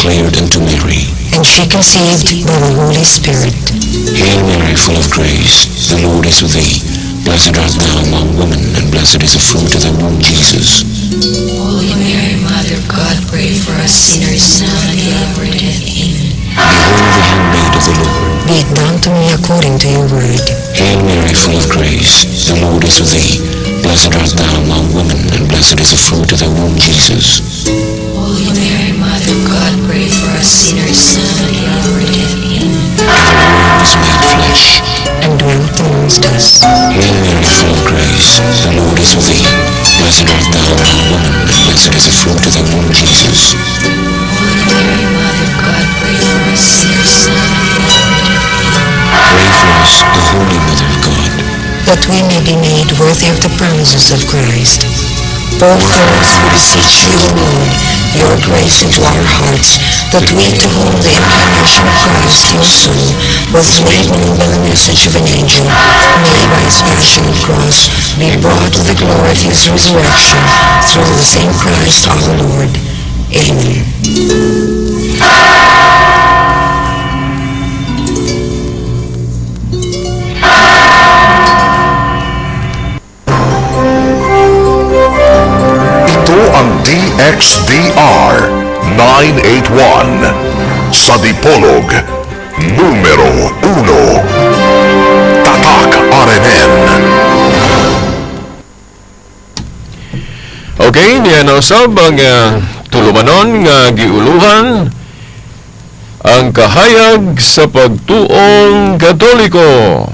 declared unto Mary. And she conceived by the Holy Spirit. Hail Mary, full of grace, the Lord is with thee. Blessed art thou among women, and blessed is the fruit of thy womb, Jesus. Holy Mary, Mother of God, pray for us sinners now and at the hour of death. Amen. Behold the handmaid of the Lord. Be it done to me according to your word. Hail Mary, full of grace, the Lord is with thee. Blessed art thou among women, and blessed is the fruit of thy womb, Jesus. Holy Mary, Mother of God, pray for us sinners now and at the hour of death. Amen. And the Word was made flesh. And dwelt amongst us. Hail Mary, full of grace, the Lord is with thee. Blessed art thou among women, and blessed is the fruit of thy womb, Jesus. Holy Mary, Mother of God, pray for us sinners now and at the hour of death. Amen. Pray for us, O Holy Mother of God. That we may be made worthy of the promises of Christ. Pour forth, we beseech you, O Lord, your grace into our hearts, that we, to whom the incarnation of Christ, your Son, was made known by the message of an angel, may by his passion and cross be brought to the glory of his resurrection, through the same Christ our Lord. Amen. Ito ang DXDR 981 sa Dipolog, numero 1. Tatak RMN. Okay, niyan usab ang tulumanon nga giuluhan ang kahayag sa pagtuong Katoliko.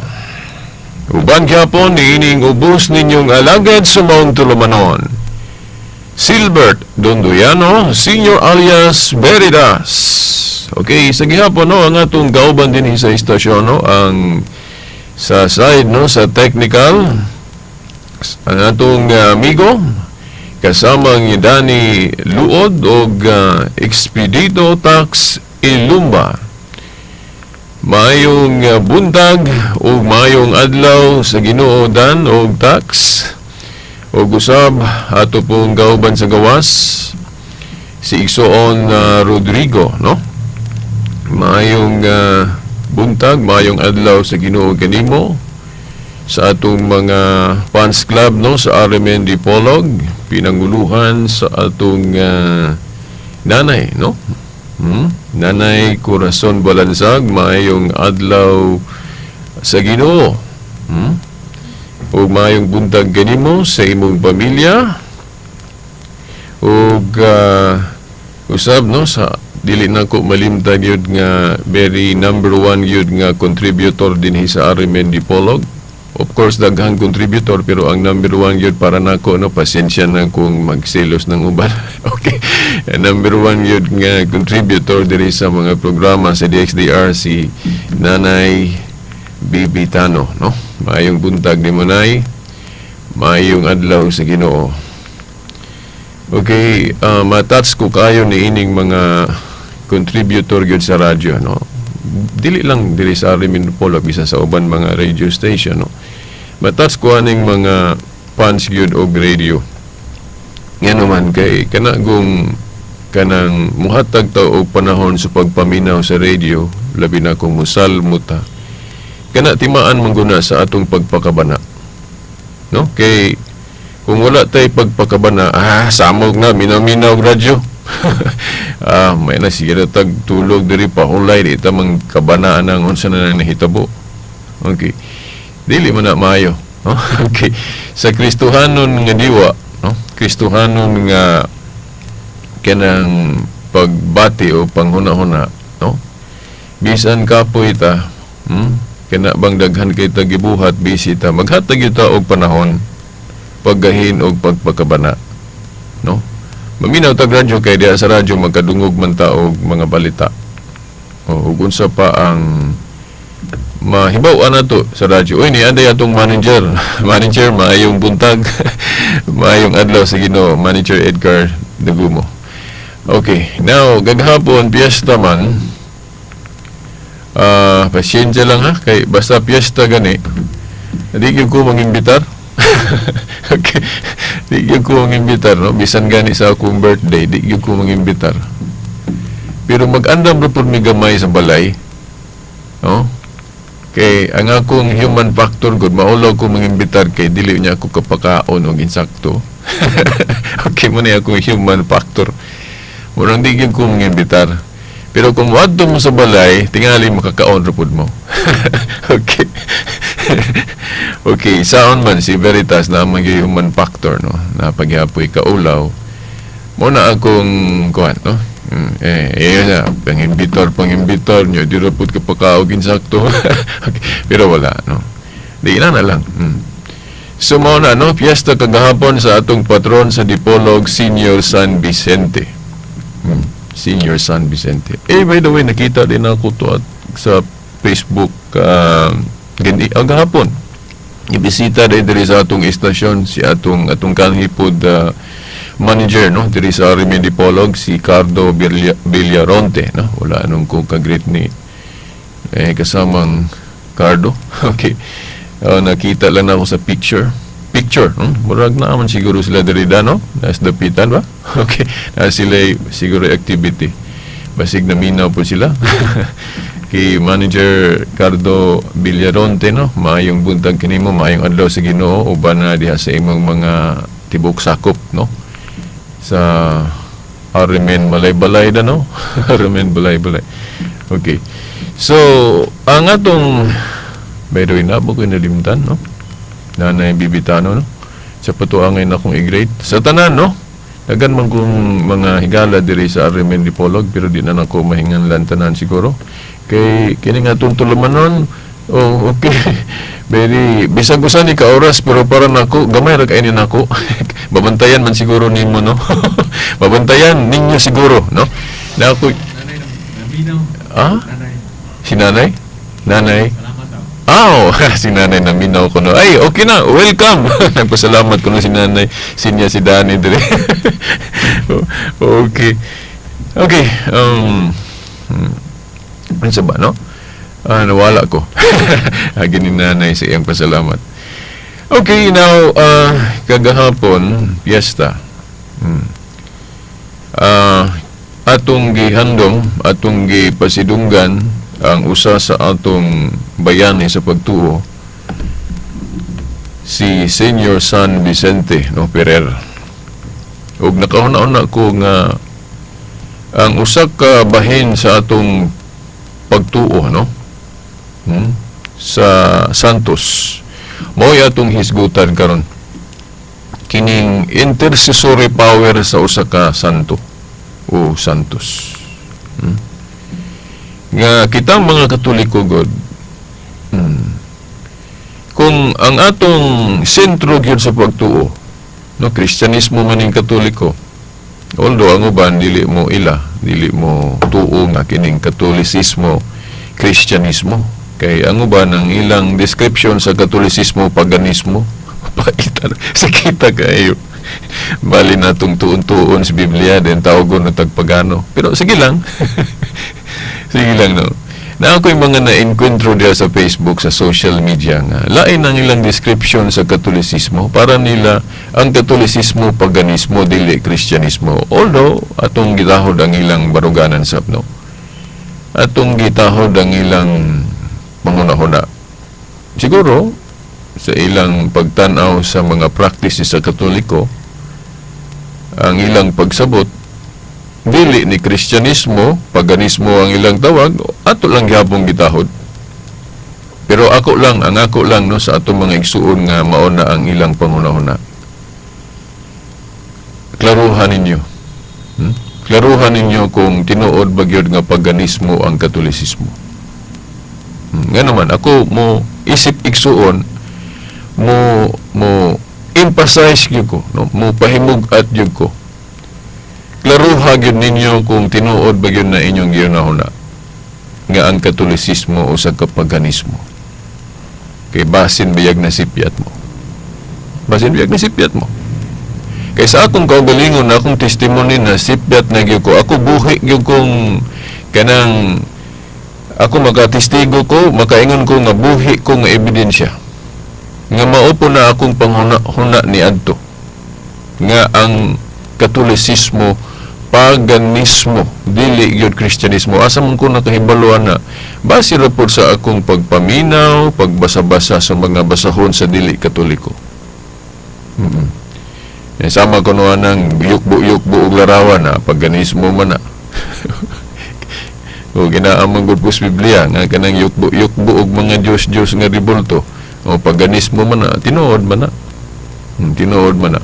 Uban gyapon niining ubos ninyong alagad sa Mount Tulumanon. Silbert Donduyano, Senior alias Veridas. Okay, sa gihapon no, ang atong kauban din sa istasyon no, ang sa side no, sa technical, ang atong amigo kasama ang Dani Luod o Expedito Tax Ilumba. Maayong buntag o maayong adlaw sa Ginoo Dan o Tax o gusab ato pong kauban sa gawas si Igsoon Rodrigo no. Maayong buntag, maayong adlaw sa Ginoo kanimo sa atong mga fans club no sa RMN Dipolog, pinanguluhan sa atong nanay no. Nanay Corazon Balansag, maayong adlaw sa Ginoo. O maayong buntag kanimo sa imong pamilya. O usab no sa dili na ko malimtan yun nga very number one yun nga contributor din sa RMN Dipolog. Of course, daghang contributor, pero ang number one yun para nako, no, pasensya na kung magselos ng uban. Okay. Number one yun nga contributor din sa mga programa sa DXDR, si Nanay Bibi Tano, no? Maayong buntag ni Manay, maayong adlaw sa Ginoo. Okay, matats ko kayo ni ining mga contributor yun sa radyo, no? Dili lang dili sa RMN Dipolog, bisa sa uban mga radio station, no? Matas ko aning mga fans gyud og radio. Nga naman kay kanang muhatag ta og panahon sa pagpaminaw sa radio, labi na kung musalmo ta. Kana timaan mangguna sa atong pagpakabana. No? Kay kung wala tay pagpakabana, samog na minaw-minaw radyo. May na siguro tag tulog diri pa hulay di ta mang kabanaan ang unsa na nahitabo. Okay. Dili man na maayo, no? Okay. Sa Kristohanon nga diwa, no? Kristohanon nga kanang pagbati o panghuna-huna, no? Bisan kapoy ta, kana bang daghan kay ta gibuhat bisita, maghatag kita og panahon paggahin og pagpakabana, no? Maminaw tag radyo kay diha sa radyo magkadungog man ta og mga balita. O ug unsa pa ang mahibaw nato sa radyo. Uy, ni anday atong manager. Manager, maayong buntag. Maayong adlaw sa Ginoo, Manager Edgar Nagumo. Okay, now gaghapon piyesta man. Pasyensya lang ha, kay basta piyesta gani. Di gyud ko mangimbitar. Okay. Di gyud ko mangimbitar, no? Bisan gani sa akong birthday, di gyud ko mangimbitar. pero mag-andam ra pud mi gamay sa balay, no? Kay ang akong human factor good maulaw ko mangimbitar kay dili niya ako kapakaon og insakto. Okay mo na akong human factor. Murang di gyud ko mangimbitar. Pero kung wadto mo sa balay, tingali makakaon ra pud mo. Okay. Okay, saon man si Veritas na ang human factor, no? Na pagyapoy kaulaw. Mo na akong kuan, no? Yun na, pang-imbitor nyo, di rapod ka pakaog insakto. Okay. Pero wala, no? Di na lang. So, mo na, no? Piyesta kagahapon sa atong patron sa Dipolog, Senior San Vicente. Senior San Vicente. By the way, nakita din ako to at sa Facebook gahapon. Ibisita din diri sa atong istasyon si atong kanhipod manager, no, diri sa Arimen Dipolog, si Cardo Villaronte, no. Wala anong ko kagreet ni kasamang Cardo. Okay. Nakita lang ako sa picture, no? Murag na man siguro sila diri no? Nas dapitan ba? Okay. Na sila siguro activity. Basig na minaw po sila. Kay Manager Cardo Villaronte, no? Maayong buntag kinimo, maayong adlaw sa Ginoo, uban na diha sa imong mga tibok sakop, no? Sa Arimen Balay-Balay da, no? Arimen Balay-Balay. Okay. So, ang atong by the way, nabo ko nalimtan, no? Nanay Bibitano, no? Sa patuangay na akong i-grade. Sa tanan, no? Dagan man kong mga higala diri sa Arimen Dipolog, pero di na ako mahingan lantanan siguro. Kay kini nga tuntuluman nun, oh, okay. Very, bisag usan ni ka oras, pero para nako gamay ra kainin nako. Babantayan man siguro nimo, no? Babantayan ninyo siguro, no? Na ako si nanay? Nanay? Si nanay na minaw ko, no? Ay, okay na, welcome. Nagpasalamat ko na si nanay. Sinya si Dani dire. Okay. Okay, ano sa ba, no? Nawala ko. Agin ni nanay sa iyang pasalamat. Okay, now, kagahapon, piyesta. Atong gihandom, atong gipasidunggan ang usa sa atong bayani sa pagtuo, si Senior San Vicente, no, Ferrer. Ug nakahuna-una ko nga ang usa ka bahin sa atong pagtuo, no? Sa Santos. Mo'y atong hisgutan karon. Kining intercessory power sa usa ka santo o santos. Nga kitang mga Katoliko god, kung ang atong sentro gyud sa pagtuo, no, Kristyanismo man ning Katoliko, although ang uban dili mo tuo nga kining Katolisismo, Kristyanismo, kay ang uban ang ilang description sa Katolisismo, paganismo, sakita kayo. Bali natong tuon-tuon sa Biblia, din tawagon na tagpagano. Pero sige lang. Sige lang, no. Na ako'y mga na-encuentro diya sa Facebook, sa social media nga, lain ang ilang description sa Katolisismo. Para nila, ang Katolisismo, paganismo, dili Kristyanismo. Although, atong gitahod ang ilang baruganan sab, no. Atong gitahod ang ilang pangunahuna. Siguro, sa ilang pagtanaw sa mga practices sa Katoliko, ang ilang pagsabot, dili ni Kristyanismo, paganismo ang ilang tawag, ato lang gyapon gitahod. Pero ako lang no, sa atong mga igsuon nga mauna ang ilang pangunahuna. Klaruhan ninyo. Klaruhan ninyo kung tinuod ba gyud nga paganismo ang Katolisismo. Nga naman, ako mo isip igsuon, mo emphasize gyud ko, no? Mo pahimug at gyud ko. Klaruha gyud ninyo kung tinuod ba gyud na inyong ginahuna nga ang Katolisismo o sa paganismo. Kay basin biyag na sipyat mo. Basin biyag na sipyat mo. Kay sa akong kaugalingon na akong testimony na sipyat na gyud ko, ako buhi gyud kong kanang ako makatestigo ko, makaingon ko nga buhi ko nga ebidensya nga maupo na akong panghuna ni adto nga ang Katolisismo, paganismo, dili gyud Kristyanismo. Asa man ko nakahibaluan na base ra pod sa akong pagpaminaw, pagbasa-basa sa mga basahon sa dili Katoliko. Sama ko no nang yukbo og larawan na paganismo man na. O ginaamang gud sa Biblia nga kanang yukbo og mga Diyos nga ribulto. O paganismo man na, tinuod man na. Tinuod man na.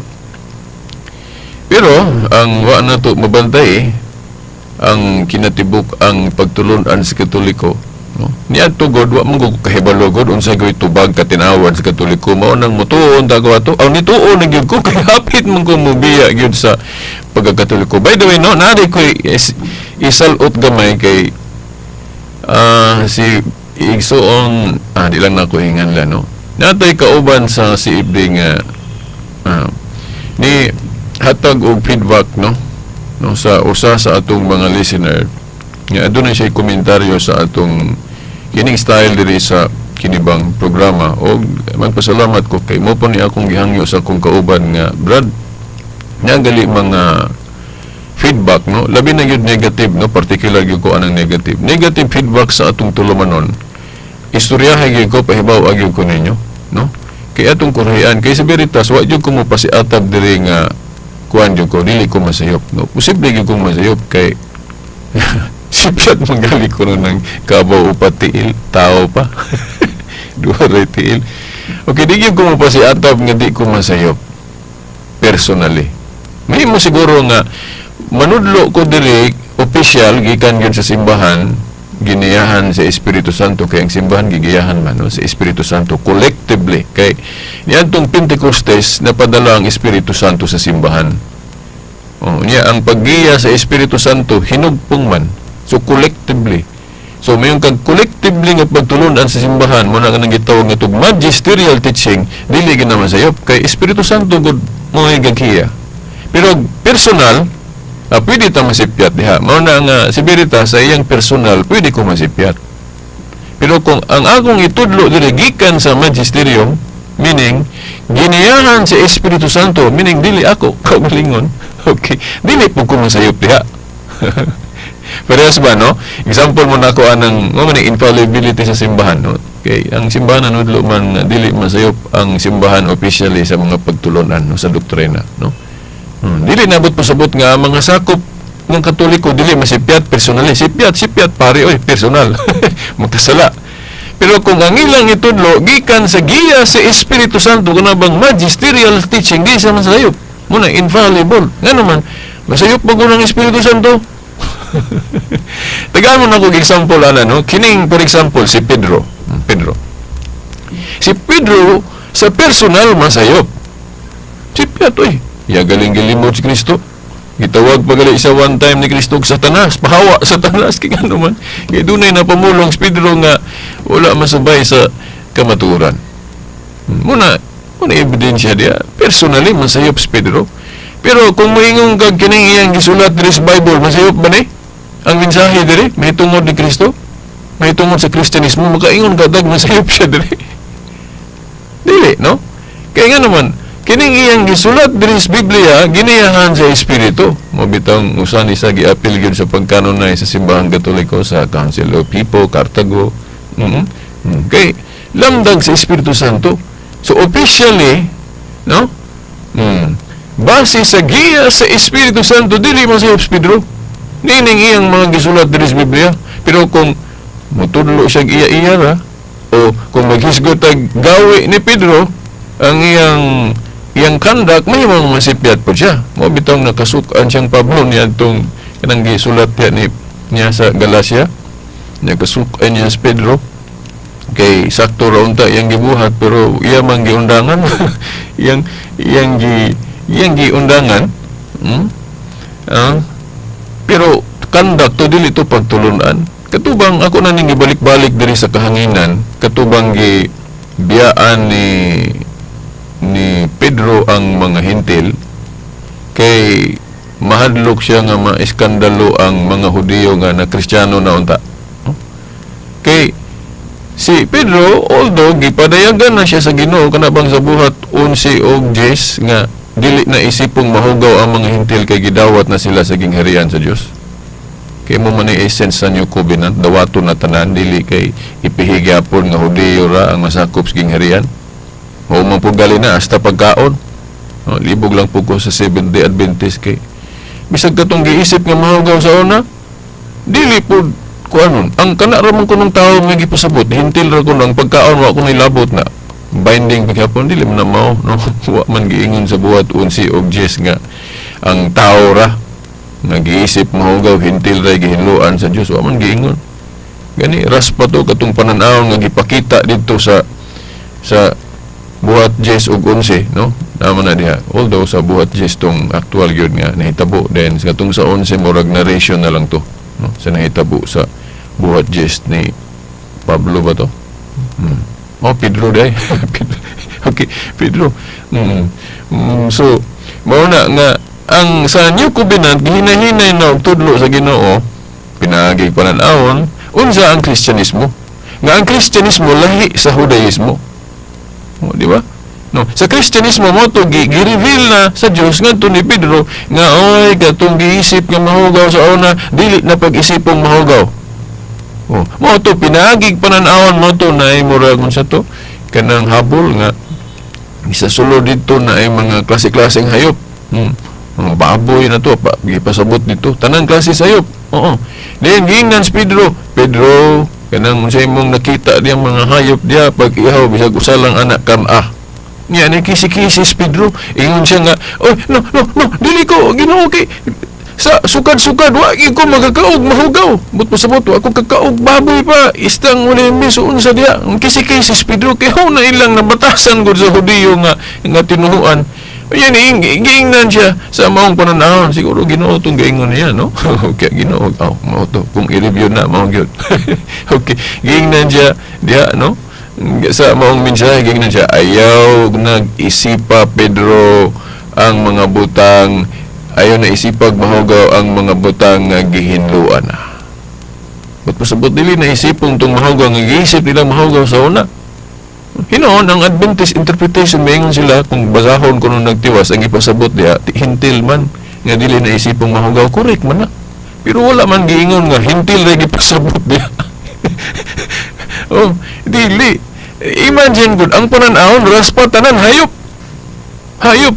Pero ang wa na to mabantay ang kinatibuk ang pagtulunan sa Katoliko, no? Niadto god wa man ko kahibalo god unsa gyud tubag katinawad sa Katoliko, mao nang mutuon ta ko ato. Aw nituon na gyud ko kay hapit man ko mobiya gyud sa pagkatoliko. By the way, no, nari ko isalot gamay kay si igsoon di lang na ko hinganlan, no. Natay kauban sa CFD nga ni hatag og feedback, no sa usa sa atong mga listener nga adunay siya komentaryo sa atong kining style diri sa kinibang programa, og magpasalamat ko kay mo po ni akong gihangyo sa akong kauban nga Brad nga gali mga feedback, no, labi na gyud negative, no, particular gyud ko anang negative feedback sa atong tulumanon. Istoryahay gyud ko, pahibaw gyud ko ninyo, no, kay atong Korean kay sa veritas wa gyud ko mo pasiatab diri nga kuan gyud ko, dili ko masayop, no. Posible gyud ko masayop kay sipyat manggali ko ng kabaw upat tiil, tao pa. Duha ray tiil. Okay, di gyud ko mapasiatab nga di ko masayop personally. May mo siguro nga manudlo ko diri official gikan gyud sa simbahan, giniyahan sa Espiritu Santo, kay ang simbahan gigiyahan man, no, sa Espiritu Santo collectively, kay niadtong Pentecostes napadala ang Espiritu Santo sa simbahan. Niya ang paggiya sa Espiritu Santo hinugpong man, so collectively. So mayong kag collectively nga pagtulunan sa simbahan mo na kanang gitawag nga tug magisterial teaching, dili gyud naman sayop kay Espiritu Santo gud mo gagiya. Pero personal, pwede ta masipyat diha. Mao na nga si Veritas sa iyang personal, pwede ko masipyat. Pero kung ang akong itudlo diri gikan sa magisterium, meaning giniyahan sa Espiritu Santo, meaning dili ako kaugalingon, okay, dili po ko masayop diha. Parehas ba, no? Example mo na ako anang infallibility sa simbahan, no? Okay, ang simbahan nudlo man dili masayop ang simbahan officially sa mga pagtulunan, no, sa doktrina, no? Dili nabot pasabot nga mga sakop ng Katoliko dili masipyat personally, sipyat pare oy personal. Magkasala. Pero kung ang ilang itudlo gikan sa giya sa Espiritu Santo kuna bang magisterial teaching, di sa masayop muna infallible nga naman masayop ba ng Espiritu Santo. Tagaan mo na kong example no, kining for example si Pedro sa personal masayop sipyat oy. Ya galing gilimod si Kristo. Gitawag pagali isa one time ni Kristo og Satanas, pahawa Satanas kay ano man. Kay dunay na pamulong si Pedro nga wala masubay sa kamaturan. Muna ebidensya dia. Personally masayop si Pedro. Pero kung moingong kag kining iyang gisulat diri sa Bible, masayop ba ni? Ang mensahe diri may tungod ni Kristo, may tungod sa Kristyanismo, makaingon kadag masayop siya diri. Dili, no? Kaya nga naman kining iyang gisulat diri sa Biblia giniyahan sa Espiritu. Mabitang usan isa giapil gyud sa pagkanonay sa simbahan Katoliko sa Council of Hippo, Cartago. Kay lamdag sa Espiritu Santo. So officially, no? Base sa giya sa Espiritu Santo dili masayop si Pedro. Nining iyang mga gisulat diri sa Biblia. Pero kung mutudlo siya iya-iya ra o kung maghisgot tag gawi ni Pedro ang iyang kandak, may mga masipyat po siya. Mo bitong nakasukan siyang Pablo niya itong kanang gisulat niya sa Galacia. Nakasukan niya sa Pedro. Kay sakto raon ta iyang gibuhat pero iya man giundangan. iyang giundangan. Pero kandak to dili to pagtulunan. Katubang ako na ning gibalik-balik diri sa kahanginan, katubang biyaan ni Pedro ang mga hintil kay mahadlok siya nga maiskandalo ang mga Hudiyo nga na Kristiyano na unta. Kay si Pedro although gipadayagan na siya sa Ginoo kanabang sa buhat 11 og 10 nga dili na isipong mahugaw ang mga hintil kay gidawat na sila sa gingharian sa Dios. Kay mo man ay essence sa New Covenant, dawato na tanan, dili kay ipihigyapon nga Hudiyo ra ang masakop sa gingharian. Mao man po gali na hasta pagkaon. Libog lang po ko sa Seventh-day Adventist kay bisag katong giisip nga mahugaw sa una, dili po kuanon. Ang kana ra man kunong tawo nga gipasabot, hintil ra kuno ang pagkaon wa kuno labot na binding paghapon dili man na mao no. Wa man giingon sa buhat 11 og 10 nga ang tawo ra nag-iisip mahugaw hintil ra gihinluan sa Dios, wa man giingon. Gani raspa to katong panan-aw nga gipakita dito sa buhat 10 ug 11 no. Naman na diha. Although sa buhat 10 tong actual gyud nga nahitabo, then katong sa 11 murag narration na lang to no, sa nahitabo sa buhat 10 ni Pablo ba to? Pedro day. Okay, Pedro. So mao na nga ang sa New Covenant gihinahinay na og tudlo sa Ginoo, pinagi panan-awon unsa ang Kristyanismo. Nga ang Kristyanismo lahi sa Judaismo. Di ba? No, sa Kristyanismo mo to gi-reveal na sa Dios ngadto ni Pedro nga oy katong giisip nga mahugaw sa una dili na pag-isipong mahugaw. Mo to pinagig panan-awon mo to na ay murag unsa to kanang habol nga isa sulod dito na ay mga klase-klaseng hayop. Mga baboy na to gipasabot dito tanang klase sayop. Then giingnan si Pedro kanang unsa imong nakita diyang mga hayop diya pag ihaw bisag usa lang anak kan-ah. Niya ni kisi-kisi si Pedro ingon siya nga oy no dili ko Ginoo kay sa sukad-sukad wa ko magakaog mahugaw but pasabot ako kakaog baboy pa istang wala miso unsa diya ang kisi-kisi si Pedro kay ho na ilang nabatasan gud sa Hudiyo nga tinuhuan. Yan, giingnan siya sa maong pananahon. Siguro Ginoo itong giingon niya, no? Okay, Ginoo. Mao to. Kung i-review na, mao yun. Okay, giingnan siya, diya, no? Sa maong mensahe, giingnan siya, ayaw nag-isipa, Pedro, ang mga butang, ayaw na isipag mahugaw ang mga butang nga gihinluan na. Ba't pasabot dili na isipong itong mahugaw, nga giisip nila mahugaw sa una? Hinoon, ang Adventist interpretation, mayngon sila kung basahon ko nung nagtiwas, ang ipasabot diya, hintil man, nga dili na isipong mahugaw, correct man na. Pero wala man giingon nga, hintil na ipasabot diya. Dili. Imagine good, ang pananahon, raspa tanan, hayop.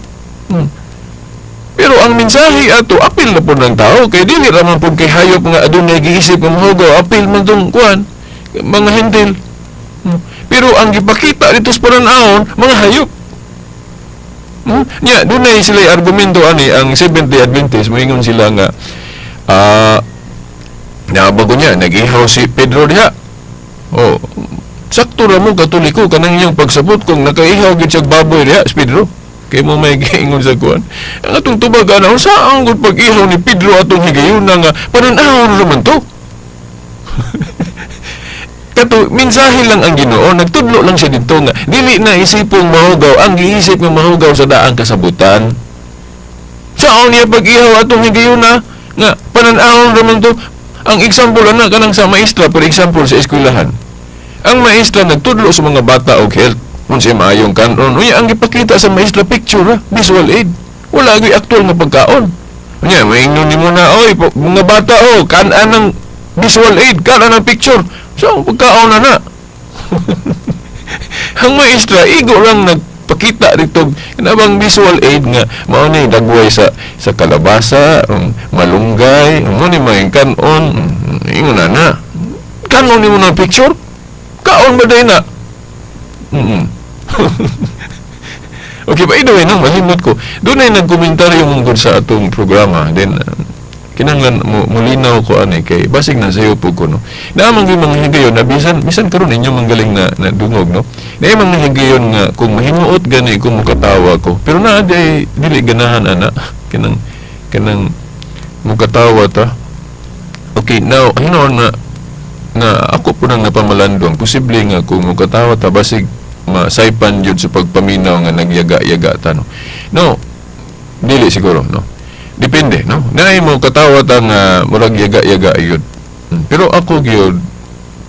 Pero ang mensahe ato, apil na po ng tao, kay dili raman po kay hayop nga adunay giisip ng mahugaw, apil man itong kuhan, mga hintil. Pero ang gipakita dito sa pananahon, mga hayop. Dunay sila argumento ani ang Seventh-day Adventist, moingon sila nga nabago niya nag-ihaw si Pedro diha. Sakto ra mo Katoliko kanang iyang pagsabot kung nakaihaw gid siya baboy diha si Pedro. Kay mo may giingon sa kuan. Ang atong tubag ana saan gud pag-ihaw ni Pedro atong higayon nga pananahon ra man to. Kato, mensahe lang ang Ginoo, nagtudlo lang siya dito nga dili na isipong mahugaw, ang giisip nga mahugaw sa daang kasabutan. Saan niya pag-ihaw atong higayon na nga panan-ahon raman to. Ang example na kanang sa maestra, for example sa eskwelahan. Ang maestra nagtudlo sa mga bata og health, unsay maayong kanon. Unya ang gipakita sa maestra picture, visual aid. Wala gyud aktual nga pagkaon. Unya maingnon nimo na oy mga bata kan-an ng visual aid, kan-an ng picture. So, pagkaon na. Ang maestra, igo lang nagpakita dito kanabang visual aid nga mao ni dagway sa kalabasa, malunggay, mo ni may kanon, ingon na. Kanon nimo ng picture? Kaon ba day na? Okay, by the way, malimot ko. Doon ay nagkomentaryo mong sa atong programa. Then, kinanglan mulinaw ko kay basig na sayo po ko no. Naamang yung mga higayon na bisan karon inyo manggaling na dungog no. Na mga higayon nga kung mahimuot gani kung mukatawa ko. Pero naa di dili ganahan ana kanang mukatawa ta. Okay, now hinon na ako po nang napamalandong posible nga kung mukatawa ta basig masaypan jud sa pagpaminaw nga nagyaga-yaga ta no. No. Dili siguro no. Depende, no? Naay mo katawat ang murag yaga-yaga yun. Pero ako gyud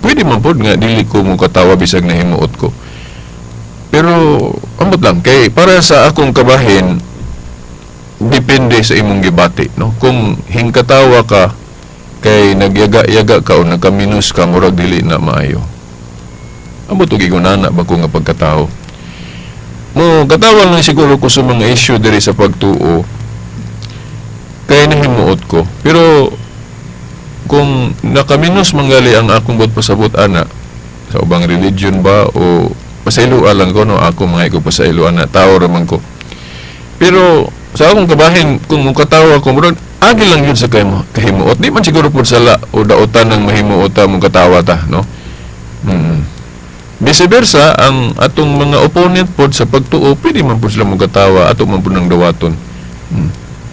pwede man pod nga dili ko mo katawa bisag nahimuot ko. Pero ambot lang kay para sa akong kabahin depende sa imong gibati, no? Kung hingkatawa ka kay nagyaga-yaga ka o nagkaminus ka, murag dili na maayo. Amo to gigunana ba ko nga pagkatao? Mo katawa lang siguro ko sa mga issue diri sa pagtuo kay nahimuot ko. Pero kung nakaminus manggali ang akong bot pasabot ana sa ubang religion ba o pasayloan lang ko, no, ako mga ko pasayloan na tao raman ko. Pero sa akong kabahin, kung mukatawa ko, murag agi lang yun sa kahimuot. Di man siguro po sala o daotan ng mahimuot mong katawa ta, no? Vice versa, ang atong mga opponent po sa pagtuo, pwede man po sila mong katawa, ato man po ng dawaton.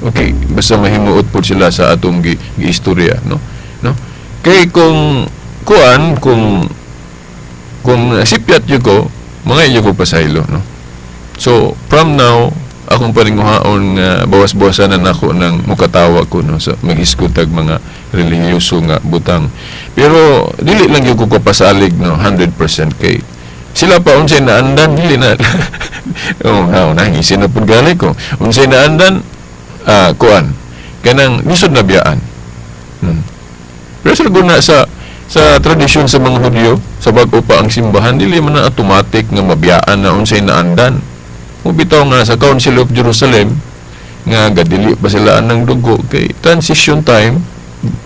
Okay, basta mahimuot po sila sa atong gi-istorya, no? Kay kung sipyat yun ko, mga iyo ko pasaylo, no? So, from now, akong paninguhaon nga bawas-bawasan na ako ng mukatawa ko, no, sa mag-iskutag mga relihiyoso nga butang. Pero dili lang yung ko pasalig, no, 100% kay sila pa unsay naandan dili na nangisin na pud gali ko unsay naandan kuan kanang lisod na biyaan. Pero sa guna sa tradisyon sa mga Hudyo, sa bag-o pa ang simbahan, dili man na automatic nga mabiyaan na unsay naandan. Bitaw nga sa Council of Jerusalem nga gadili pa sila ng dugo kay transition time,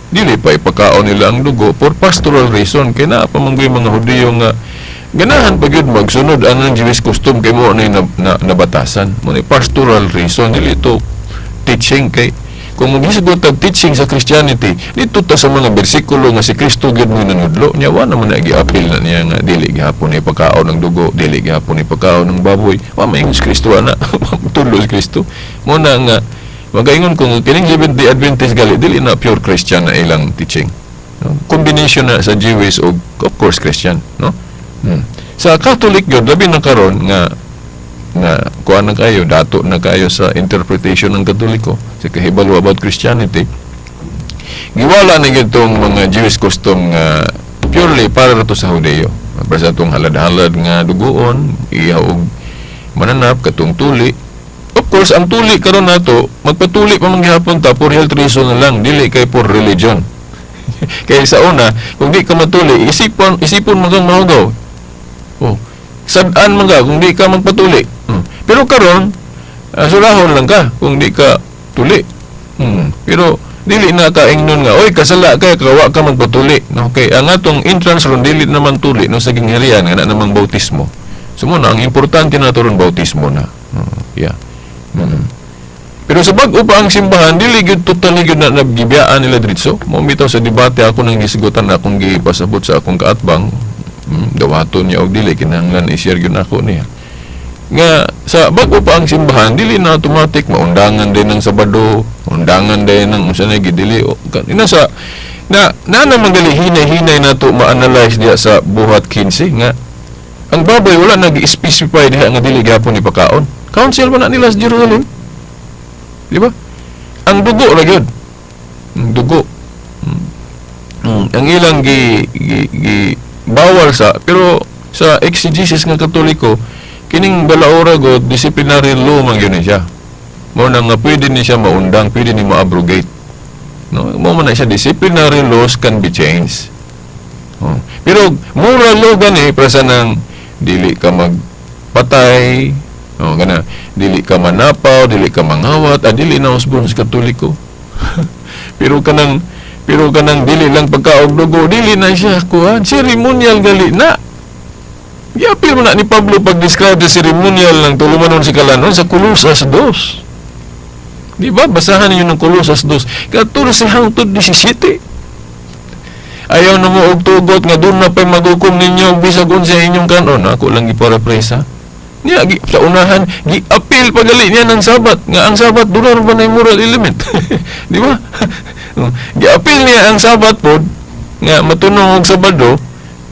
dili pa ipakaon nila ang dugo for pastoral reason. Kay na pamanggoy mga Hudyo nga ganahan pa gyud magsunod anang Jewish custom kay mo na nabatasan mo ni pastoral reason, dili to teaching. Kay kung maghisgot og teaching sa Christianity dito ta sa mga bersikulo nga si Kristo gyud mo nanudlo nya, wa naman na gi-appeal na niya nga dili gihapon ni pagkaon ng dugo, dili gihapon ni pagkaon ng baboy. Wa maingos Kristo ana tulo si Kristo mo na nga magaingon kung kining Seventh-day Adventist gali dili na pure Christian na ilang teaching, no? Combination na sa Jewish o of course Christian, no? Sa Catholic gyud labi na karon nga kuan na kayo, dato na kayo sa interpretation ng Katoliko sa kahibalo about Christianity. Giwala na gyud tong mga Jewish custom nga purely para to sa Hudeo, para sa tong halad-halad nga dugoon, ihaog mananap katong tuli. Of course ang tuli karon nato magpatuli pa man gihapon ta for health reason na lang, dili kay for religion. Kaya sa una, kung di ka matuli, isipon mo kang mahugaw. Sadaan man ka kung di ka magpatuli. Pero karon surahon lang ka kung di ka tuli. Pero dili na ka ingnon nga oy kasala kay kawa ka magpatuli, no? Okay, ang atong entrance ron dili naman tuli no sa gingharian nga namang bautismo. Sumo na ang importante na ron bautismo na. Yeah. Pero sa bag-o pa ang simbahan, dili gyud totally gyud na nabgibiyaan nila diretso. Mo bitaw sa debate ako nang gisigutan na akong gipasabot sa akong kaatbang. Dawaton niya og dili kinahanglan i-share gyud nako niya. Nga sa bag-o pa ang simbahan, dili na automatic maundangan din ng Sabado, undangan din ng unsa na gidili ina sa na naman gali hinay-hinay nato ma-analyze diya sa buhat 15 nga ang baboy wala nag-specify diha nga dili gyapon ipakaon. Council man na nila sa Jerusalem. Di ba? Ang dugo ra gyud. Dugo. Ang ilang gi bawal sa, pero sa exegesis ng Katoliko kining balaura god disciplinary law man gyud siya. Mo na nga pwede ni siya maundang, pwede ni ma-abrogate, no? Mo man na siya disciplinary laws can be changed. Pero moral law gani para sa nang dili ka magpatay, gana dili ka manapaw, dili ka manghawat, dili na usbon sa Katoliko. pero kanang dili lang pagkaog dugo, dili na siya kuan ceremonial gali na. Yapil mo na ni Pablo pag-describe sa ceremonial ng tulumanon si Kalanon sa Colosas 2. Di ba? Basahan niyo ng Colosas 2. Katulad sa hangtod 17. Ayaw na mo og tugot nga doon na pa'y magukom ninyo bisag unsa inyong kanon. Ako lang iparaphrase ha. Niya, sa unahan, gi-appeal pagali niya ng Sabat. Nga ang Sabat, doon ba na yung moral element? Di ba? Gi-appeal niya ang Sabat po, nga matunong og Sabado,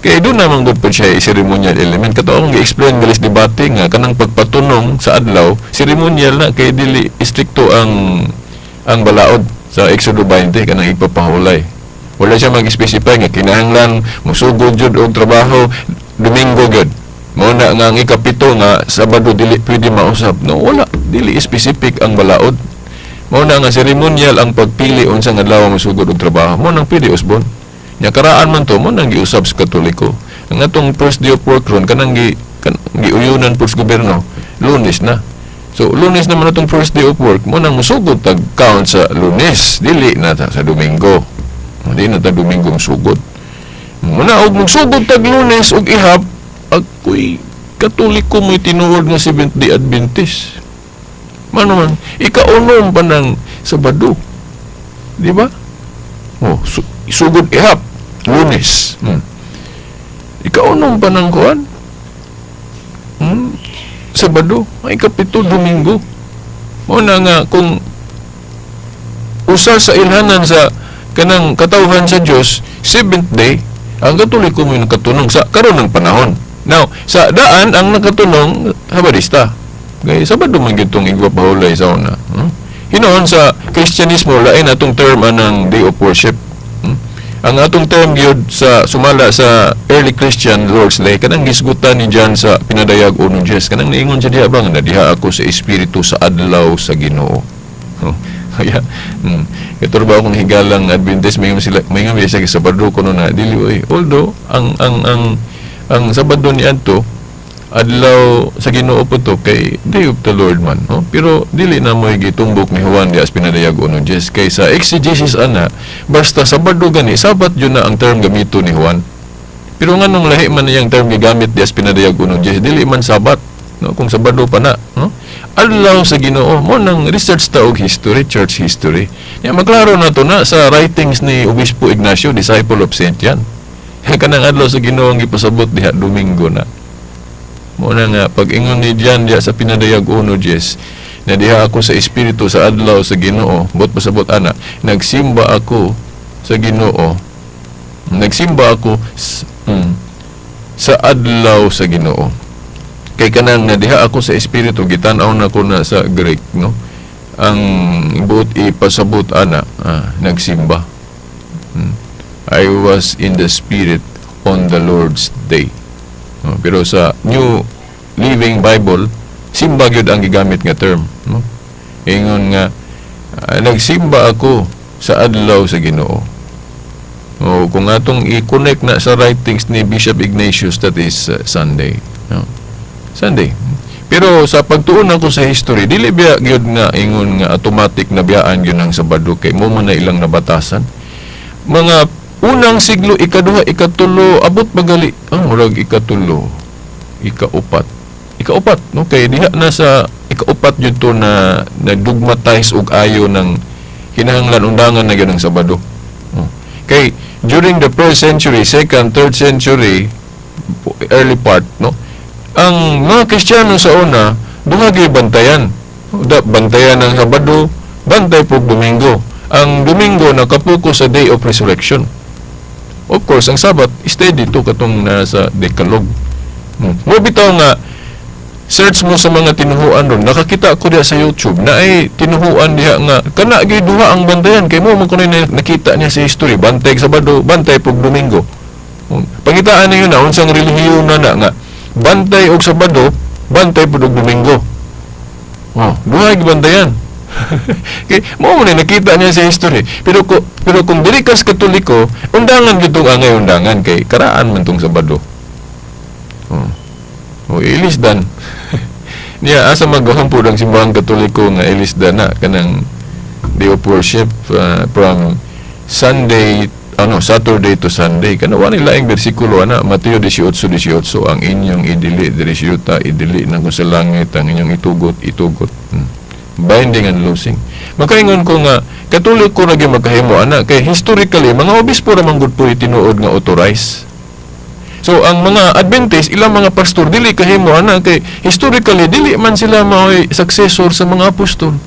kaya doon naman doon po siya ceremonial element. Kataong gi-explain galis debate nga, kanang pagpatunong sa adlaw, ceremonial na, kaya dili istrikto ang balaod sa Exodo 20, kanang ipapahulay. Wala siya mag-specify nga, kinahanglan, musugod jud og trabaho, Domingo jud. Muna nga ang ikapito nga Sabado dili pwede mausap. No, wala, dili specific ang balaod. Mao na nga seremonyal ang pagpili unsang adlaw masugod og trabaho. Mao nang pwede usbon. Nya karaan man to mo nang giusab sa Katoliko. Ang atong first day of work ron kanang giuyunan po sa gobyerno, Lunes na. So Lunes naman atong first day of work, mo nang musugod tag count sa Lunes, dili na ta sa Domingo. Di na ta Domingo musugod. Mo na og magsugod tag Lunes og ihap, ako'y Katoliko mo'y tinuod nga Seventh-day Adventist. Mano man, ikaunom pa ng Sabado. Di ba? Oh, sugod ihap, Lunes. Ikaunom pa ng kuan. Sabado, ay kapito Domingo. Mo na nga kung usa sa ilhanan sa kanang katawhan sa Dios, seventh day, ang Katoliko mo nakatunong sa karon ng panahon. Now, sa daan ang nakatunong Habadista. Kay Sabado man gitong igwa pahulay sa una. Hinoon sa Kristyanismo lain atong term anang day of worship. Ang atong term gyud sa sumala sa early Christian Lord's Day kanang gisgutan ni John sa pinadayag 1:10 kanang niingon siya diha bang nadiha ako sa espiritu sa adlaw sa Ginoo. Kaya katurba akong higalang Adventist mayong siya sa Sabado kuno na dili oy. Although ang Sabado ni adto adlaw sa Ginoo po to kay Day of the Lord man, no? Pero dili na mo'y gitumbok ni Juan di as pinadayag 1:10 kay sa exegesis ana basta Sabado gani sabat yun na ang term gamito ni Juan. Pero nganong lahi man niyang term gigamit di as pinadayag 1:10 dili man sabat, no? Kung Sabado pa na, no? Adlaw sa Ginoo mo nang research ta og history, church history. Ya maklaro na to na sa writings ni Obispo Ignacio, disciple of Saint John. Kanang adlaw sa Ginoo ang ipasabot diha Domingo na. Muna nga, pag-ingon ni Diyan diya sa pinadayag 1:10, na diha ako sa espiritu sa adlaw sa Ginoo, bot pasabot ana, nagsimba ako sa Ginoo, nagsimba ako sa adlaw sa Ginoo. Kay kanang na diha ako sa espiritu, gitan-aw na ko na sa Greek, no? Ang buot ipasabot ana, nagsimba. I was in the spirit on the Lord's day. Pero sa New Living Bible, simba gyud ang gigamit nga term, no? Ingon nga nagsimba ako sa adlaw sa Ginoo. Kung atong i-connect na sa writings ni Bishop Ignatius, that is Sunday, no? Sunday. Pero sa pagtuon ako sa history, dili biya gyud nga ingon nga automatic na biyaan gyud ang Sabado kay mo man na ilang nabatasan. Mga unang siglo, ikaduha, ikatulo, abot magali, murag ikatulo, ikaupat, no? Kaya diha na sa ikaupat yun to na dugmatize og ayo ng kinahanglan undangan na yun ng Sabado. Kay during the first century, second, third century, early part, no? Ang mga Kristiyano sa una, duha gyud bantayan. Bantayan ng Sabado, bantay po Domingo. Ang Domingo nakapokus sa Day of Resurrection. Of course, ang Sabat, steady to katong nasa Decalogue. Mo bitaw nga, search mo sa mga tinuhuan ron. Nakakita ko diya sa YouTube na ay tinuhuan diya nga, kana gyud duha ang bantayan. Kay mo man kuno nakita niya sa history, bantay Sabado, bantay pug Domingo. Pangitaan niyo na, unsang relihiyon na nga, bantay og Sabado, bantay pug Domingo. Duha gyud bantayan. Okay, mo na nakita niya sa history. Pero kung dili ka Katoliko, undangan gyud tong angay undangan kay karaan man tong Sabado. Ilisdan. Niya asa maghampod ang simbahang Katoliko nga ilisdan na kanang day of worship from Saturday to Sunday. Kana wala laing bersikulo ana Mateo 18:18 ang inyong idili diri siyuta idili nang sa langit ang inyong itugot. Binding and loosing. Makaingon ko nga Katoliko ra gyud makahimo ana kay historically mga obispo ra man gud po tinuod nga authorize. So ang mga Adventist ilang mga pastor dili kahimo ana kay historically dili man sila mao'y successor sa mga apostol.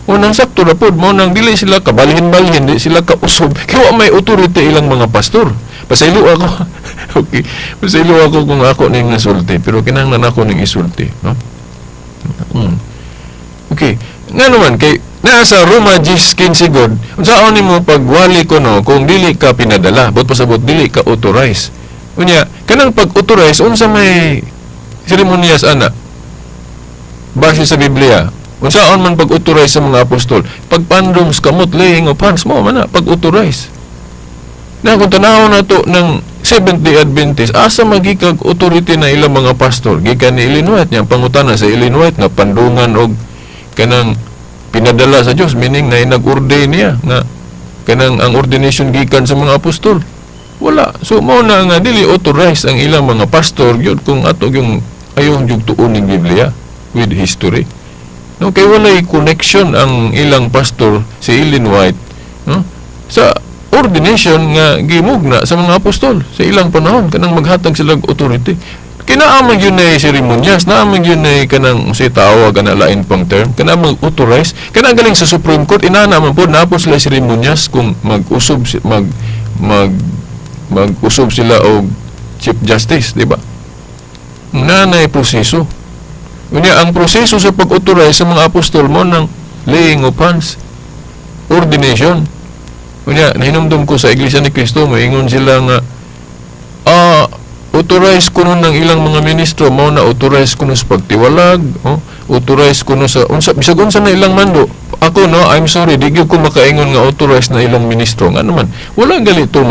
Unang sakto ra pod mo nang dili sila kabalhin-balhin, dili sila kausob kay wa may authority ilang mga pastor. Pasaylo ako. Okay. Pasaylo ako kung ako ning nasulti pero kinahanglan ako ning isulti, no? Okay. Nga naman, kay nasa Roma 10:15 God, unsaon nimo pagwali ko no, kung dili ka pinadala, bot pasabot dili ka authorize. Unya, kanang pag-authorize, unsa may seremonyas ana? Base sa Biblia, Unsaon man pag-authorize sa mga apostol? Pagpandong sa kamot, laying of hands mo man na pag-authorize. Na kung tanawon na to ng Seventh-day Adventist, asa magikag authority na ilang mga pastor gikan ni Ellen White, niyang pangutana sa Ellen White na pandungan og kanang pinadala sa Dios, meaning na nag-ordain niya nga kanang ang ordination gikan sa mga apostol. Wala. So mao na nga dili authorized ang ilang mga pastor gyud kung ato yung ayong yung tuon ning Biblia with history. No, kay walay connection ang ilang pastor si Ellen White, no, sa ordination nga gimugna sa mga apostol sa ilang panahon kanang maghatag sila og authority. Kinaamang yun na seremonyas, naamang yun na kanang si tawag na lain pang term, kanang mag-authorize, kanang galing sa Supreme Court, inanaman po, napos sila seremonyas kung mag-usub sila o Chief Justice, di ba? Nanay proseso. Unya, ang proseso sa pag-authorize sa mga apostol mo ng laying of hands, ordination. Unya, nahinumdum ko sa Iglesia ni Cristo, maingon sila nga, authorize kuno ng ilang mga ministro mo na authorize kuno sa pagtiwalag, authorize kuno sa bisag unsa na ilang mando. Ako no, I'm sorry, di gyud ko makaingon nga authorize na ilang ministro. Nga naman, wala galito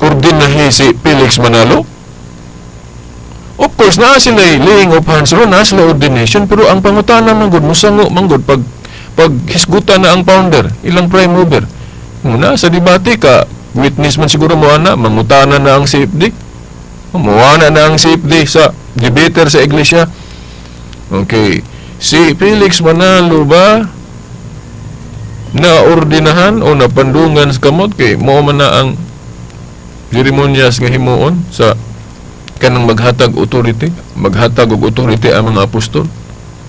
ordinahe si Felix Manalo. Of course, naa sila laying of hands ron, naa sila ordination, pero ang pangutana man gud musango man gud pag hisgutan na ang founder, ilang prime mover. Muna sa debate ka, witness man siguro mo ana, mangutana na ang CFD. Muwana na ang CFD sa debater sa iglesia. Okay. Si Felix Manalo ba na ordinahan o napandungan sa kamot kay mo man na ang seremonyas nga himuon sa kanang maghatag og authority ang mga apostol.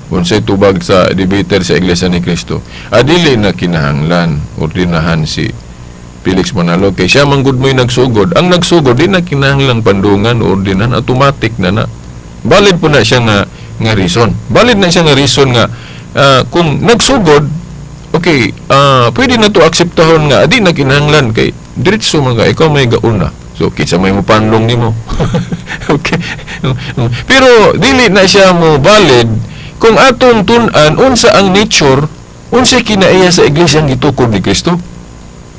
Unsay tubag sa debater sa Iglesia ni Cristo. Adili na kinahanglan ordinahan si Felix Manalo kay siya man gud mo'y nagsugod. Ang nagsugod di na kinahanglan pandungan o ordinan, automatic na. Valid po na siya nga reason. Valid na siya nga reason nga kung nagsugod, okay, pwede na to akseptahon nga di na kinahanglan kay diretso man ka ikaw may gauna. So kitsa may mupandong nimo. Okay. Pero dili na siya mo valid kung atong tun-an unsa ang nature, unsa kinaiya sa iglesyang gitukod ni Kristo.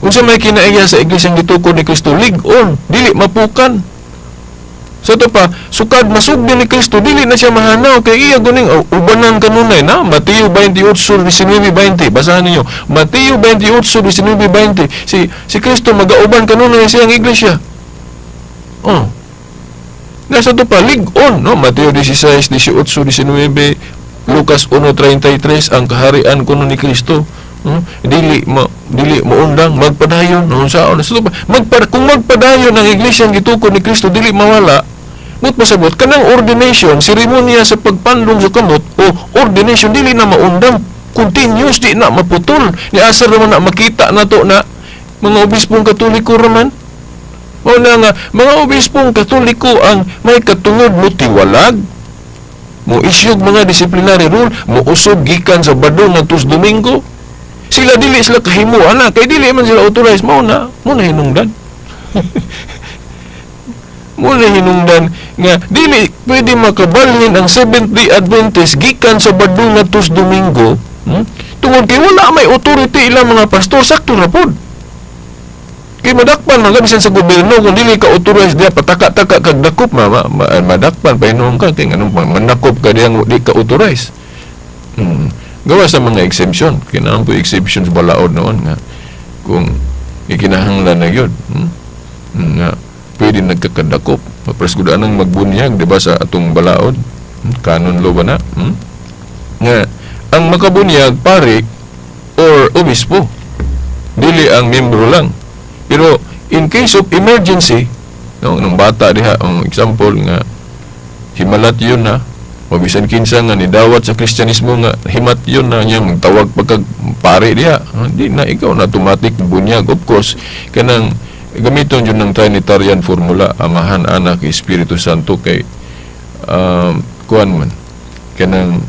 Unsa may kinaiya sa iglesyang gitukod ni Kristo, lig-on, dili mapukan. Sa to pa, sukad masugdi ni Kristo, dili na siya mahanaw kay iya guning ubanan kanunay na Mateo 28:19-20. Basahan niyo. Mateo 28:19-20. Si Kristo magauban kanunay siyang iglesia. Nasa to pa, lig-on, no? Mateo 16:18-19, Lucas 1:33, ang kaharian kuno ni Kristo. Dili maundang magpadayon unsaon so kung magpadayon ang iglesia ang gitukod ni Kristo dili mawala. Ngut pasabot kanang ordination, seremonya sa pagpandong sa kamot o ordination dili na maundang, continuous, di na maputol. Ni asa naman na makita nato na mga obispong Katoliko raman. O na nga, mga obispong Katoliko ang may katungod mo tiwalag, mo isyog mga disciplinary rule, mo usog gikan sa Bado ngadto sa Domingo. Sila dili sila kahimuan na, kay dili man sila authorized, muna hinungdan. Muna hinungdan nga dili pwede makabalhin ang Seventh-day Adventist gikan sa Bado ngadto sa Domingo. Tungod kay wala may authority ilang mga pastor, sakto ra pod. Kay madakpan man bisan sa gobyerno kung dili ka authorized dia pataka-taka kag dakop madakpan pahinom ka kay anong manakop ka diyang di ka authorized. Gawa sa mga exemption, kinahanglan po exception sa balaod noon nga kung ikinahanglan na yun nga pwede nagkakadakop papreskudan ang magbunyag diba sa atong balaod kanon lo ba na nga ang makabunyag pare or obispo dili ang membro lang. Pero in case of emergency, no, nung bata diha, ang example nga himalat yun na o bisan kinsa nga nidawat sa Kristyanismo nga himat yun na niya magtawag pagkag pare diha, hindi na ikaw na automatic bunyag. Of course kanang gamiton yun ng Trinitarian formula, Amahan, Anak, Espiritu Santo kay kuan man kanang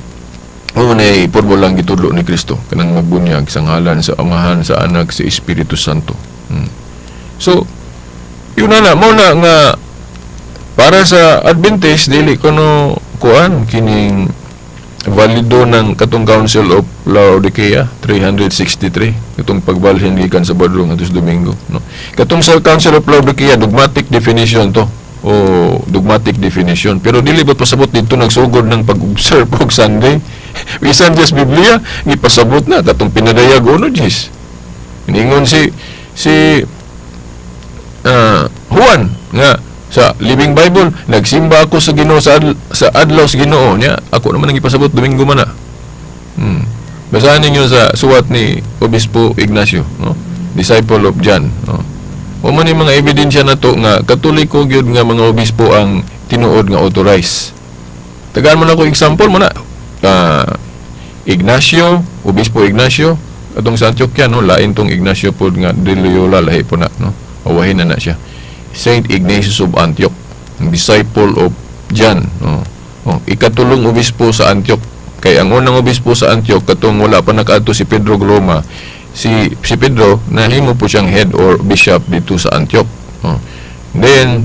unay pormulang gitudlo ni Kristo kanang magbunyag sa ngalan sa Amahan, sa Anak, sa Espiritu Santo. So, yun na mo na nga para sa Adventist dili kuno kuan kining valido ng katong Council of Laodicea 363 katong pagbalhin gikan sa Sabado ngadto sa Domingo, no. Katong sa Council of Laodicea dogmatic definition to o dogmatic definition, pero dili ba pasabot dito nagsugod ng pag-observe og Sunday. Bisan just Biblia gipasabot na katong pinadayag uno Jis. Ningon si Juan nga sa Living Bible, nagsimba ako sa Ginoo sa adlaw sa Ginoo niya. Ako naman ang ipasabot Domingo man na. Basahin ninyo sa suwat ni Obispo Ignacio, no? Disciple of John, no? O man yung mga ebidensya na to nga Katoliko gyud nga mga obispo ang tinuod nga authorized. Tagaan mo na ko example mo na. Ignacio, Obispo Ignacio, atong sa Antioquia, no? Lain tong Ignacio pod nga de Loyola, lahi po na, no? Awahin na siya. Saint Ignatius of Antioch, disciple of John, no? Ikatulong obispo sa Antioch. Kay ang unang obispo sa Antioch katong wala pa nakaadto si Pedro Roma, si Pedro nahimo po siyang head or bishop dito sa Antioch. Then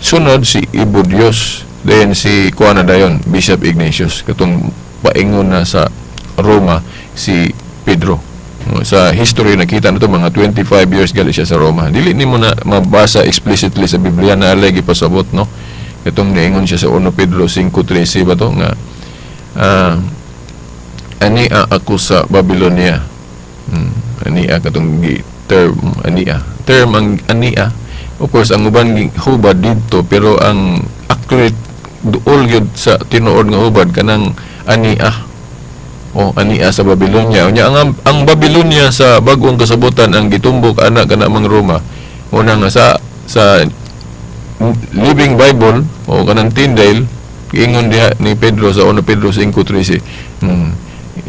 sunod si Ibodios, then si kuana dayon Bishop Ignatius, katong paingon na sa Roma si Pedro. Sa history nakita na to mga 25 years gali siya sa Roma. Dili nimo na mabasa explicitly sa Biblia na lagi pasabot, no. Katong niingon siya sa 1 Pedro 5:13 ba to nga ania ako sa Babylonia. Ania katong term ania. Term ang ania. Of course ang uban hubad dito, pero ang accurate duol gyud sa tinuod nga hubad kanang ania. Ania sa Babylonia. Unya ang Babylonia sa bag-ong kasabutan ang gitumbok ana kana mga Roma. Una nga sa Living Bible o kanang Tyndale ingon diha ni Pedro sa 1 Pedro 5:13.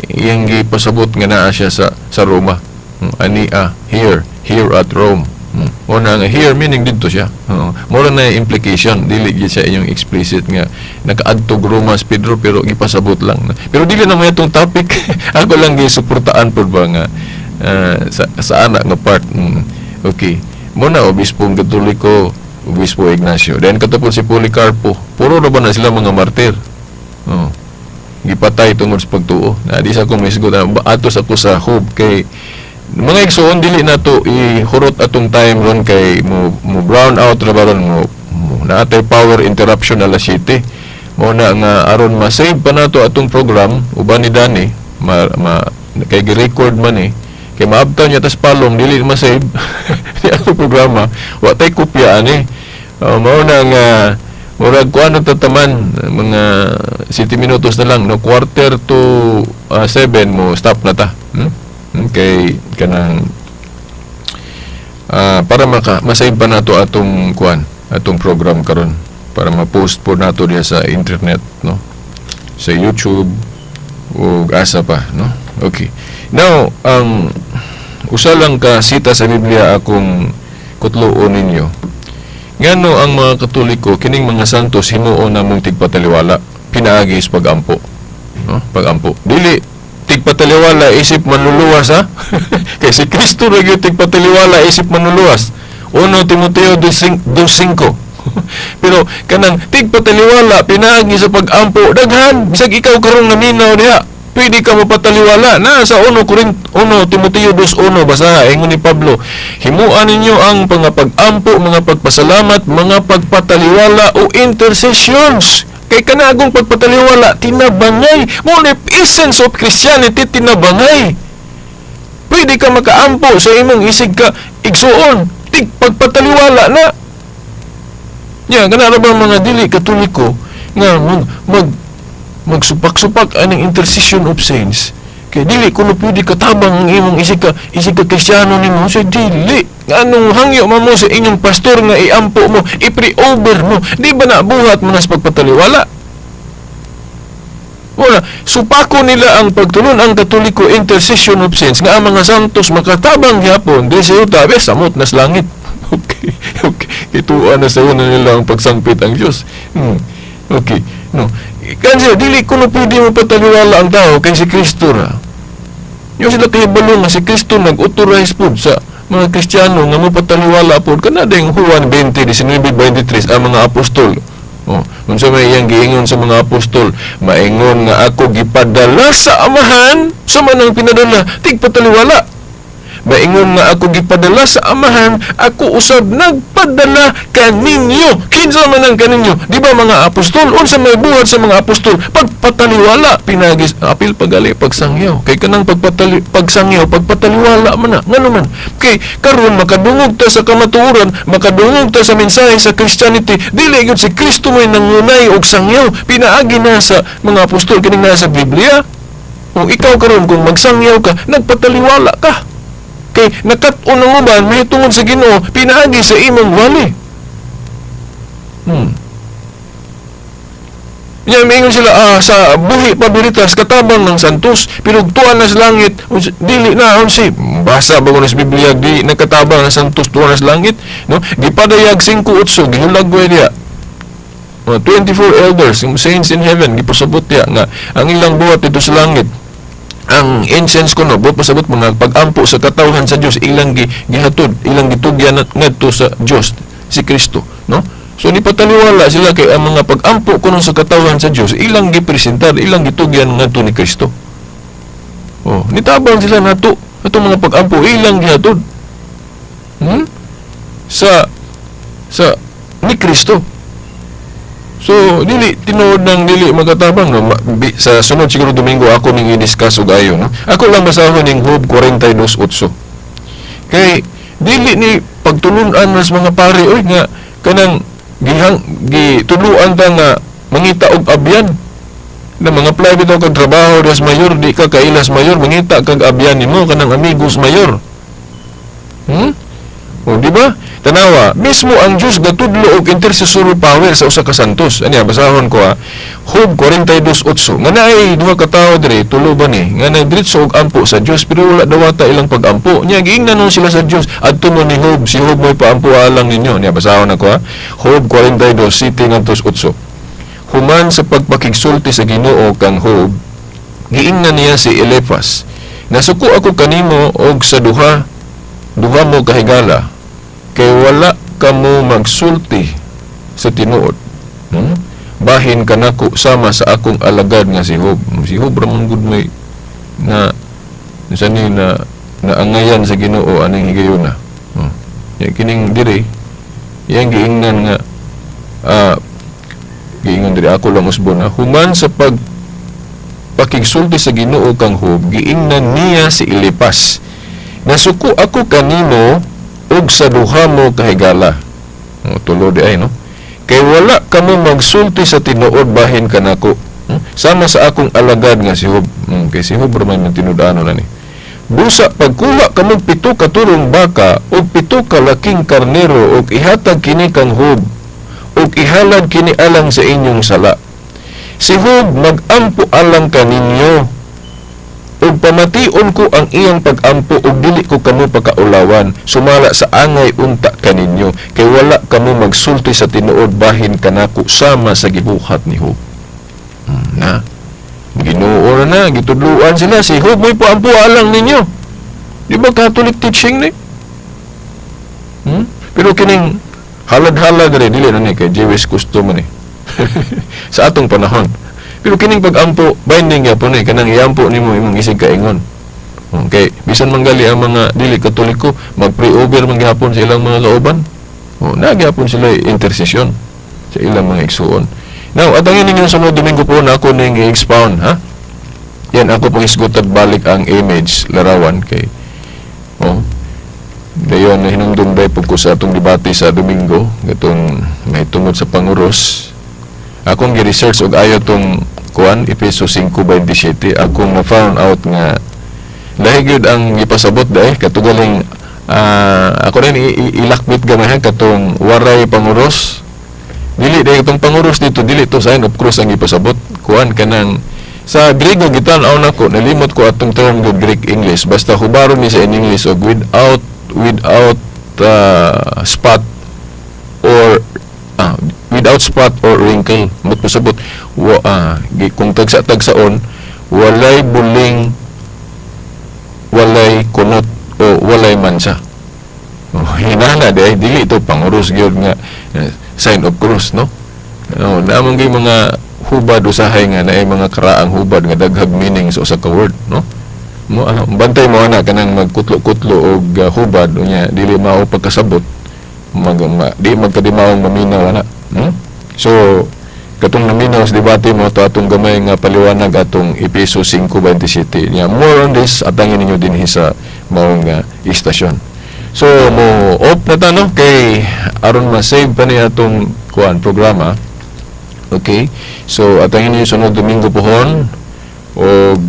Iyang gipasabot nga naa siya sa Roma. Ania here at Rome. Una nga here meaning dito siya. Mura na implication, dili gyud siya inyong explicit nga nakaadtog Roma si Pedro, pero gipasabot lang. Pero dili na may itong topic. Ako lang gisuportaan pod ba nga sa anak nga part. Okay. Muna Obispong Katoliko, Obispo Ignacio. Then katapos si Policarpo. Puro na ba na sila mga martir? Gipatay tungod sa pagtuo. Di sa akong misgot. Atos ako sa hub kay mga igsoon dili na to ihurot atong time ron kay mo brown out na ba ron mo naatay power interruption alas 7 mo na nga aron ma-save pa nato atong program uban ni Dani kay gi-record man kay maabtaw niya tas palong dili ma-save ni atong programa wa tay kopya ani mao na nga murag kuano tataman mga 7 minutos na lang, no, quarter to 7 mo stop na ta. Okay, kanang para masave pa nato atong atong program karon para ma-post po nato diha sa internet, no, sa YouTube o asa pa, no. Okay, now ang usa lang ka sita sa Biblia akong kutluon ninyo. Ngano ang mga Katoliko kining mga santos himuon namong tigpataliwala pinaagi sa pagampo, no, pagampo dili tigpataliwala isip manluluwas, ha? Kay si Kristo ra gyud tigpataliwala isip manluluwas. 1 Timoteo 2:5. Pero kanang tigpataliwala pinaagi sa pag-ampo daghan bisag ikaw karong naminaw diha pwede ka mapataliwala na sa 1 Timoteo 2:1 basa ingon ni Pablo, himuan ninyo ang mga pag-ampo, mga pagpasalamat, mga pagpataliwala o intercessions. Kay kanagong pagpataliwala tinabangay mo ni essence of Christianity, tinabangay. Pwede ka makaampo sa imong isig ka igsuon tig pagpataliwala na nya kanara ba mga dili Katoliko nga magsupak-supak aning intercession of saints. Kay dili kuno pwede katabang ang imong isig ka Kristiyano nimo so dili anong hangyo mo sa inyong pastor nga iampo mo, i-pray over mo, di ba na buhat mo na sa pagpataliwala? Wala, supako nila ang pagtulon ang Katoliko intercession of saints nga ang mga santos makatabang gyapon di sa yuta samot nas langit. Okay. Ituan na sa una nila ang pagsangpit ang Diyos. Okay. No. Kasi dili kuno pwede mo pataliwala ang tao kay si Kristo ra. Yung sila kahibalo nga si Kristo nag-authorize po sa mga Kristiyano nga mo pataliwala po kanada yung Juan 20:19-23 ang mga apostol Unsa may iyang giingon sa mga apostol, maingon nga ako gipadala sa Amahan, sa manang pinadala, tigpataliwala. Maingon nga ako gipadala sa Amahan, ako usab nagpadala kaninyo. Kinsa man ang kaninyo? Di ba mga apostol? Unsa may buhat sa mga apostol? Pagpataliwala, pinagis apil pagali pagsangyaw. Kay kanang pagsangyaw, pagpataliwala man na. Ngano man? Kay karon makadungog ta sa kamatuoran, makadungog ta sa mensahe sa Christianity. Dili gyud si Kristo may nangunay og sangyaw. Pinaagi na sa mga apostol kining nasa Biblia. Kung ikaw karon kung magsangyaw ka, nagpataliwala ka. Kay nakat-on ang uban, may tungod sa Ginoo, pinaagi sa imong wali. Yan, maingon sila, sa buhi pabilitas, katabang ng santos, pero tuwan na sa langit, dili na, si basa ba ko na sa Biblia, di nakatabang ng santos, tuwan na sa langit, no? Gipadayag 5-8, gihulagway diya. 24 elders, yung saints in heaven, gipasabot diya, nga, ang ilang buhat dito sa langit, ang incense ko no, pasabot mga pag-ampo sa katawhan sa Dios, ilang gihatod, ilang gitugyan ngadto sa Dios, si Kristo, no? So ni pataliwala sila kay ang mga pag-ampo kuno sa katawhan sa Dios, ilang gipresentar, ilang gitugyan ngadto ni Kristo. Nitabang sila nato, atong mga pag-ampo ilang gihatod. Sa ni Kristo. So, dili tinuod ng dili magatabang no. Sa sunod siguro Domingo ako ning i-discuss og ayo no. Ako lang basahon ning Job 42:8. Kay dili ni pagtulun-an sa mga pare oy nga kanang gituluan ta nga mangita og abyan na mga apply bitaw kag trabaho das mayor, di ka kailas mayor, mangita kag abyan nimo kanang amigos mayor. Di ba? Tanawa, mismo ang Dios gatudlo og intercessory power sa usa ka santos. Ani basahon ko Job 42:8. Nga naay duha ka tawo dire, tulo ba ni? Nga nagdiretso og ampo sa Dios pero wala dawata ilang pag-ampo. Nya giingnan sila sa Dios adto mo ni Job, si Job mo'y paampo alang ninyo. Nya basahon ako Job 42:7-8. Human sa pagpakigsulti sa Ginoo kang Job, giingnan niya si Eliphaz. Nasuko ako kanimo og sa duha mo kahigala. Kay wala ka mo magsulti sa tinuod. Bahin ka nako sama sa akong alagad nga si Job. Si Job ramon gud may na sani na naangayan sa Ginoo aning higayuna. Yang kining diri yang giingnan nga giingon diri ako lang usbon human sa pakigsulti sa Ginoo kang Job, giingnan niya si Eliphaz. Nasuko ako kanimo og sa duha mo kahigala. Tulo di ay no. Kay wala ka mo magsulti sa tinuod bahin ka nako. Sama sa akong alagad nga si Job. Kay si Job man tinud-ano na ni. Busa pagkuha ka mo 7 ka turong baka og 7 ka laking karnero og ihatag kini kang Job og ihalad kini alang sa inyong sala. Si Job magampo alang kaninyo ug pamation ko ang iyang pag-ampo ug dili ko kamo pakaulawan sumala sa angay unta kaninyo kay wala kamo magsulti sa tinuod bahin kanako sama sa gibuhat ni Job. Na Ginoo na gitudluan sila si Job mo'y paampo alang ninyo. Di ba Catholic teaching ni? Pero kining halad-halad rin dili na ni kay Jewish custom ni. Sa atong panahon. Pero kining pag-ampo, binding yapon kanang iampo nimo imong isig kaingon. Okay, bisan manggali ang mga dili Katoliko, mag-pray-over man gihapon sa ilang mga laoban. Nagyapon sila intercession sa ilang mga igsuon. Now, atangin ninyo sa sunod Domingo po na ako ning i-expound, ha? Yan, ako pong isgutad balik ang image larawan kay dayon na hinungdong po ko sa atong debate sa Domingo, gatong may tungod sa panguros. Akong gi-research og ayo tong kuan Efeso 5:27 akong na-found out nga lahi gyud ang ipasabot dai katugaling ako rin ilakbit gamay katong waray panguros dili dai itong panguros dito dili to sign of cross ang ipasabot kuan kanang sa Grego gitan-aw nako nalimot ko atong term go Greek English basta hubaron ni sa English og without spot or without spot or wrinkle but pasabot kung tagsa-tagsaon walay buling walay kunot o walay mansa hinala dili ito panguros gyud nga sign of cross no No, naamong gyud mga hubad usahay nga naay mga karaang hubad nga daghag meaning sa usa ka word, no? Mo bantay mo ana kanang magkutlo-kutlo og hubad unya dili mao pagkasabot di magkadimawang maminaw ana. So katong naminaw sa debate mo to atong gamay nga paliwanag atong Efeso 5:27 nya more on this atangin ninyo dinhi sa maong istasyon. So mo off na ta no kay aron ma-save pa ni atong programa. Okay, so atangin ninyo sunod Domingo pohon og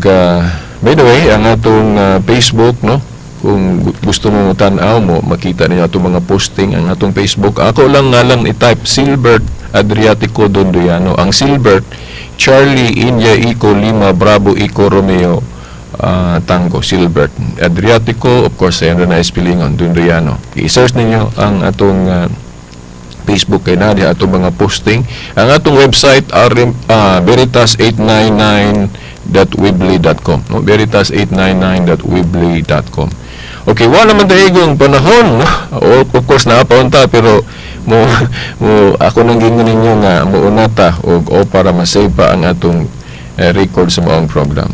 by the way ang atong Facebook no, kung gusto mo tan-aw mo makita ninyo atong mga posting ang atong Facebook. Ako lang i-type Silbert Adriatico Dondoyano. Ang Silbert Charlie India Eco Lima Bravo Eco Romeo Tango Silbert Adriatico, of course ayan na spellingon Dondoyano. I-search ninyo ang atong Facebook kay nadia atong mga posting. Ang atong website veritas899.weebly.com, no? veritas899.weebly.com. Okay, wala naman daigong panahon, no? Of course naapaunta pero mo ako nang gingon ninyo nga muunata og para ma-save pa ang atong record sa maong program.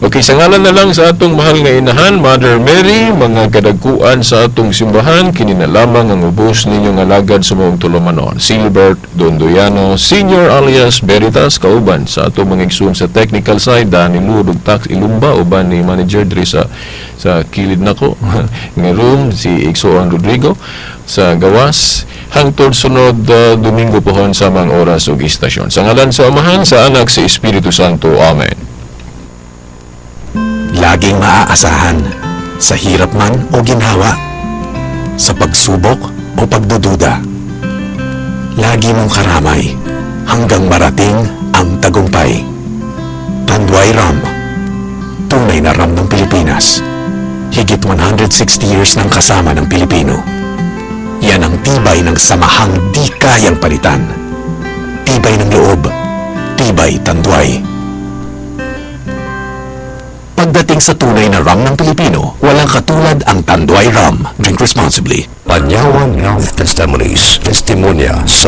Okay, sa ngalan na lang sa atong mahal nga inahan, Mother Mary, mga kadagkuan sa atong simbahan, kini na lamang ang ubos ninyo nga lagad sa mga tulumanon. Silbert Dondoyano, Senior alias Veritas, kauban sa atong mga igsoon sa technical side, Danny Ludog Tax Ilumba, uban ni Manager Dre sa kilid nako nga room, si Igsoon Rodrigo, sa gawas, hangtod sunod Domingo pohon sa mga oras ug istasyon. Sa ngalan sa Amahan, sa Anak, sa Espiritu Santo. Amen. Laging maaasahan, sa hirap man o ginhawa, sa pagsubok o pagdududa. Lagi mong karamay hanggang marating ang tagumpay. Tanduay Ram, tunay na ram ng Pilipinas. Higit 160 years ng kasama ng Pilipino. Yan ang tibay ng samahang di kayang palitan. Tibay ng loob, tibay Tanduay. Pagdating sa tunay na ram ng Pilipino, walang katulad ang Tanduay Ram. Drink responsibly. Panyawan Health Testimonies, testimonya sa